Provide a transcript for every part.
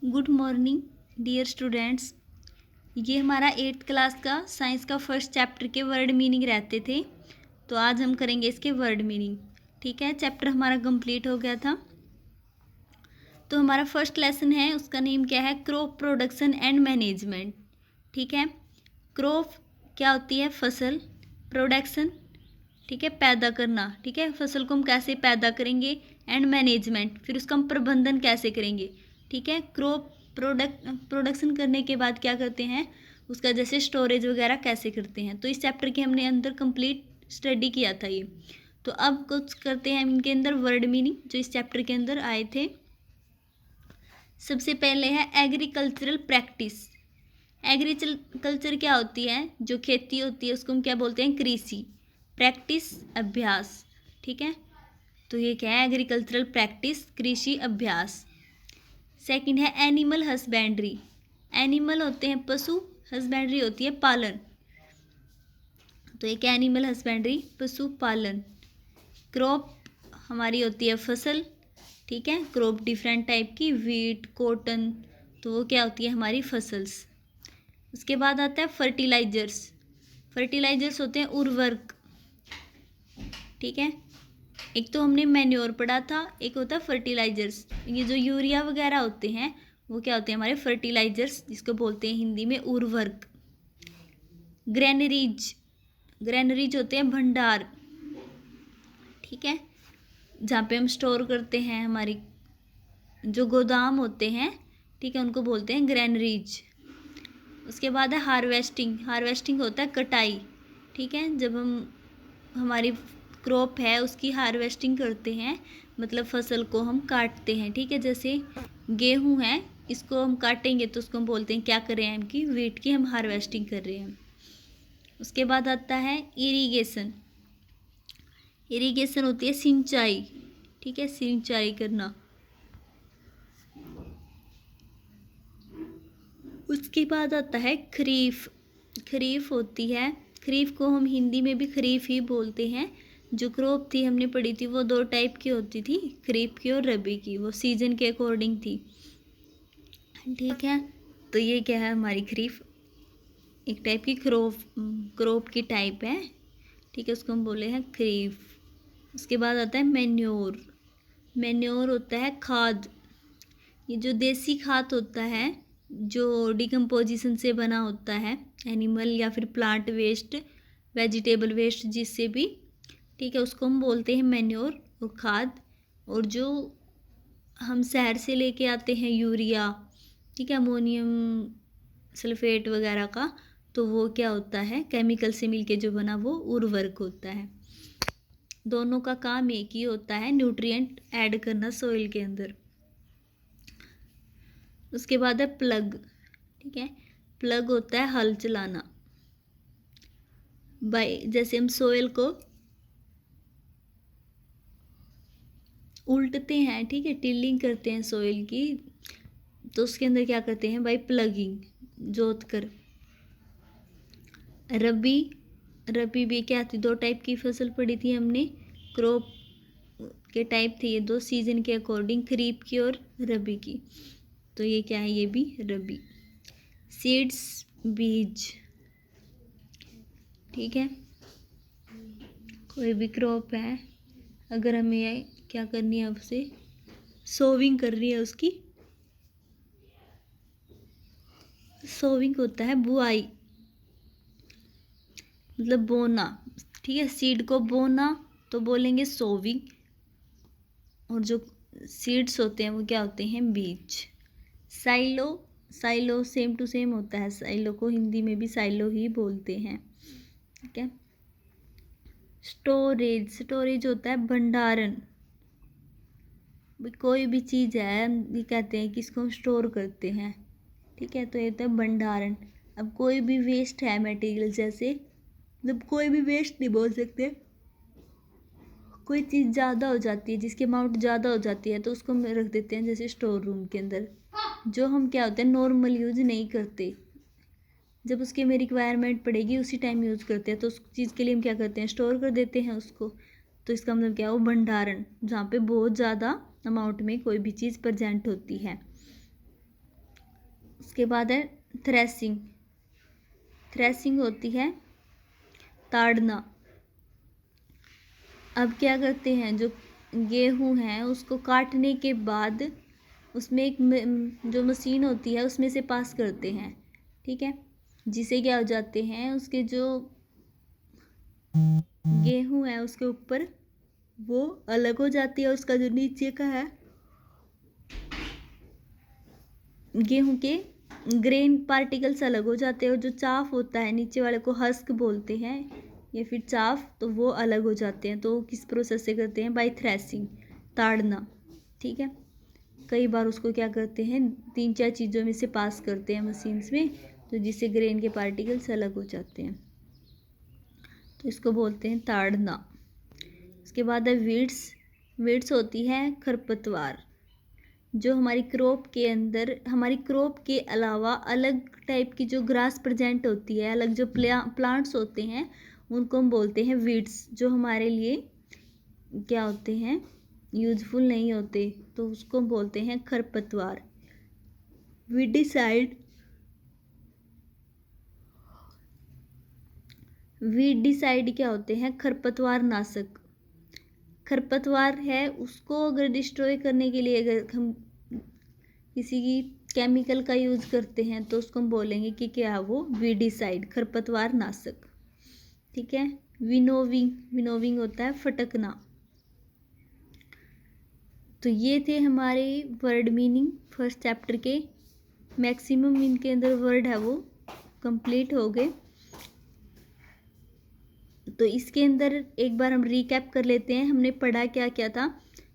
Good morning dear students. ये हमारा 8th class का साइंस का फर्स्ट चैप्टर के वर्ड मीनिंग रहते थे, तो आज हम करेंगे इसके वर्ड मीनिंग। ठीक है, चैप्टर हमारा कंप्लीट हो गया था। तो हमारा फर्स्ट लेसन है, उसका नेम क्या है? Crop production and management. ठीक है, क्रॉप क्या होती है? फसल। प्रोडक्शन, ठीक है, पैदा करना। ठीक है, फसल को हम कैसे पैदा करेंगे। एंड मैनेजमेंट, फिर उसका हम प्रबंधन कैसे करेंगे। ठीक है, क्रॉप प्रोडक्शन करने के बाद क्या करते हैं, उसका जैसे स्टोरेज वगैरह कैसे करते हैं। तो इस चैप्टर के हमने अंदर कंप्लीट स्टडी किया था ये। तो अब कुछ करते हैं इनके अंदर वर्ड मीनिंग जो इस चैप्टर के अंदर आए थे। सबसे पहले है एग्रीकल्चरल प्रैक्टिस। एग्रीकल्चर क्या होती है? जो खेती होती है उसको हम क्या बोलते हैं? कृषि। प्रैक्टिस, अभ्यास। ठीक है, तो ये क्या है? एग्रीकल्चरल प्रैक्टिस, कृषि अभ्यास। सेकंड है एनिमल हस्बेंड्री। एनिमल होते हैं पशु, हस्बेंड्री होती है पालन। तो एक एनिमल हस्बेंड्री, पशु पालन। क्रॉप हमारी होती है फसल। ठीक है, क्रॉप डिफरेंट टाइप की, वीट, कॉटन, तो वो क्या होती है? हमारी फसल्स। उसके बाद आता है फर्टिलाइजर्स। फर्टिलाइजर्स होते हैं उर्वरक। ठीक है, एक तो हमने मैन्योर पढ़ा था, एक होता है फर्टिलाइजर्स। ये जो यूरिया वगैरह होते हैं वो क्या होते हैं? हमारे फर्टिलाइजर्स, जिसको बोलते हैं हिंदी में उर्वरक। ग्रेनरीज, ग्रेनरीज होते हैं भंडार। ठीक है, जहाँ पे हम स्टोर करते हैं, हमारी जो गोदाम होते हैं, ठीक है, उनको बोलते हैं ग्रेनरीज। उसके बाद है हार्वेस्टिंग। हार्वेस्टिंग होता है कटाई। ठीक है, जब हम हमारी क्रॉप है उसकी हार्वेस्टिंग करते हैं, मतलब फसल को हम काटते हैं। ठीक है, जैसे गेहूं है, इसको हम काटेंगे तो उसको हम बोलते हैं क्या कर रहे हैं? इनकी वीट की हम हार्वेस्टिंग कर रहे हैं। उसके बाद आता है इरिगेशन। इरिगेशन होती है सिंचाई। ठीक है, सिंचाई करना। उसके बाद आता है खरीफ। खरीफ होती है, खरीफ को हम हिंदी में भी खरीफ ही बोलते हैं। जो क्रॉप थी हमने पढ़ी थी वो दो टाइप की होती थी, खरीफ की और रबी की, वो सीजन के अकॉर्डिंग थी। ठीक है, तो ये क्या है? हमारी खरीफ एक टाइप की क्रॉप की टाइप है। ठीक है, उसको हम बोले हैं खरीफ। उसके बाद आता है मैन्योर। मैन्योर होता है खाद। ये जो देसी खाद होता है, जो डिकम्पोजिशन से बना होता है, एनिमल या फिर प्लांट वेस्ट, वेजिटेबल वेस्ट, जिससे भी, ठीक है, उसको हम बोलते हैं मैन्योर, वो खाद। और जो हम शहर से लेके आते हैं यूरिया, ठीक है, अमोनियम सल्फेट वगैरह का, तो वो क्या होता है? केमिकल से मिलके जो बना वो उर्वरक होता है। दोनों का काम एक ही होता है, न्यूट्रिएंट ऐड करना सोइल के अंदर। उसके बाद है प्लग। ठीक है, प्लग होता है हल चलाना। बाय जैसे हम सोइल को उल्टते हैं, ठीक है, टिल्लिंग करते हैं सोइल की, तो उसके अंदर क्या करते हैं? बाय प्लगिंग, जोत कर। रबी, रबी भी क्या थी? दो टाइप की फसल पढ़ी थी हमने, क्रॉप के टाइप थे ये दो, सीजन के अकॉर्डिंग, खरीफ की और रबी की। तो ये क्या है? ये भी रबी। सीड्स, बीज। ठीक है, कोई भी क्रॉप है, अगर हमें क्या करनी है, उससे सोविंग करनी है, उसकी सोविंग होता है बुआई, मतलब बोना। ठीक है, सीड को बोना तो बोलेंगे सोविंग, और जो सीड्स होते हैं वो क्या होते हैं? बीज। Silo, silo same to same होता है, साइलो को हिंदी में भी साइलो ही बोलते हैं। ठीक है, स्टोरेज, स्टोरेज होता है भंडारण। कोई भी चीज़ है, ये कहते हैं कि इसको हम स्टोर करते हैं। ठीक है, तो ये होता है भंडारण। अब कोई भी वेस्ट है मटेरियल, जैसे मतलब कोई भी वेस्ट नहीं बोल सकते, कोई चीज़ ज़्यादा हो जाती है, जिसकी अमाउंट ज़्यादा हो जाती है, तो उसको हम रख देते हैं जैसे स्टोर रूम के अंदर, जो हम क्या होते हैं नॉर्मल यूज नहीं करते, जब उसकी हमें रिक्वायरमेंट पड़ेगी उसी टाइम यूज़ करते हैं, तो उस चीज़ के लिए हम क्या करते हैं? स्टोर कर देते हैं उसको। तो इसका मतलब क्या हो? भंडारण, जहाँ पे बहुत ज़्यादा अमाउंट में कोई भी चीज़ प्रेजेंट होती है। उसके बाद है थ्रेसिंग। थ्रेसिंग होती है ताड़ना। अब क्या करते हैं, जो गेहूं है उसको काटने के बाद उसमें एक जो मशीन होती है उसमें से पास करते हैं, ठीक है, जिससे क्या हो जाते हैं, उसके जो गेहूं है उसके ऊपर वो अलग हो जाती है, उसका जो नीचे का है गेहूं के ग्रेन पार्टिकल्स अलग हो जाते हैं, और जो चाफ होता है नीचे वाले को हस्क बोलते हैं या फिर चाफ, तो वो अलग हो जाते हैं। तो किस प्रोसेस से करते हैं, बाय थ्रेसिंग, ताड़ना, ठीक है। कई बार उसको क्या करते हैं, 3-4 चीज़ों में से पास करते हैं मशीन्स में, तो जिससे ग्रेन के पार्टिकल्स अलग हो जाते हैं, तो इसको बोलते हैं ताड़ना। उसके बाद है वीड्स। वीड्स होती है खरपतवार, जो हमारी क्रॉप के अंदर, हमारी क्रॉप के अलावा अलग टाइप की जो ग्रास प्रेजेंट होती है, अलग जो प्लांट्स होते हैं उनको हम बोलते हैं वीड्स, जो हमारे लिए क्या होते हैं, यूजफुल नहीं होते, तो उसको बोलते हैं खरपतवार। वीडिसाइड। वीडिसाइड क्या होते हैं, खरपतवार नाशक। खरपतवार है उसको अगर डिस्ट्रॉय करने के लिए अगर हम किसी की केमिकल का यूज करते हैं तो उसको हम बोलेंगे कि क्या है वो, वीडिसाइड, खरपतवार नाशक, ठीक है। विनोविंग। विनोविंग होता है फटकना। तो ये थे हमारे वर्ड मीनिंग फर्स्ट चैप्टर के। मैक्सिमम इनके अंदर वर्ड है वो कंप्लीट हो गए। तो इसके अंदर एक बार हम रिकैप कर लेते हैं, हमने पढ़ा क्या क्या था।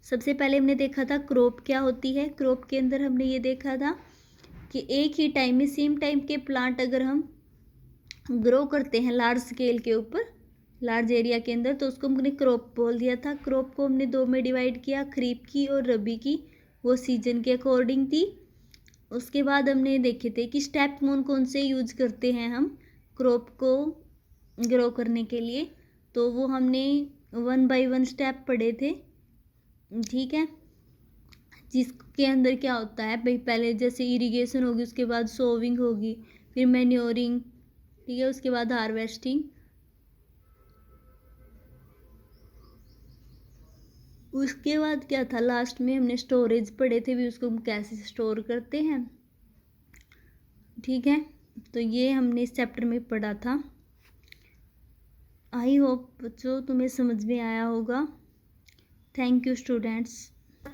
सबसे पहले हमने देखा था क्रॉप क्या होती है। क्रॉप के अंदर हमने ये देखा था कि एक ही टाइम में सेम टाइम के प्लांट अगर हम ग्रो करते हैं लार्ज स्केल के ऊपर, लार्ज एरिया के अंदर, तो उसको हमने क्रॉप बोल दिया था। क्रॉप को हमने 2 में डिवाइड किया, खरीफ की और रबी की, वो सीजन के अकॉर्डिंग थी। उसके बाद हमने देखे थे कि स्टेप कौन कौन से यूज करते हैं हम क्रॉप को ग्रो करने के लिए, तो वो हमने 1 बाय 1 स्टेप पढ़े थे, ठीक है। जिसके अंदर क्या होता है भाई, पहले जैसे इरिगेशन होगी, उसके बाद सोविंग होगी, फिर मैन्योरिंग, ठीक है, उसके बाद हार्वेस्टिंग, उसके बाद क्या था, लास्ट में हमने स्टोरेज पढ़े थे भी, उसको हम कैसे स्टोर करते हैं, ठीक है। तो ये हमने इस चैप्टर में पढ़ा था। आई होप बच्चों तुम्हें समझ में आया होगा। Thank you students.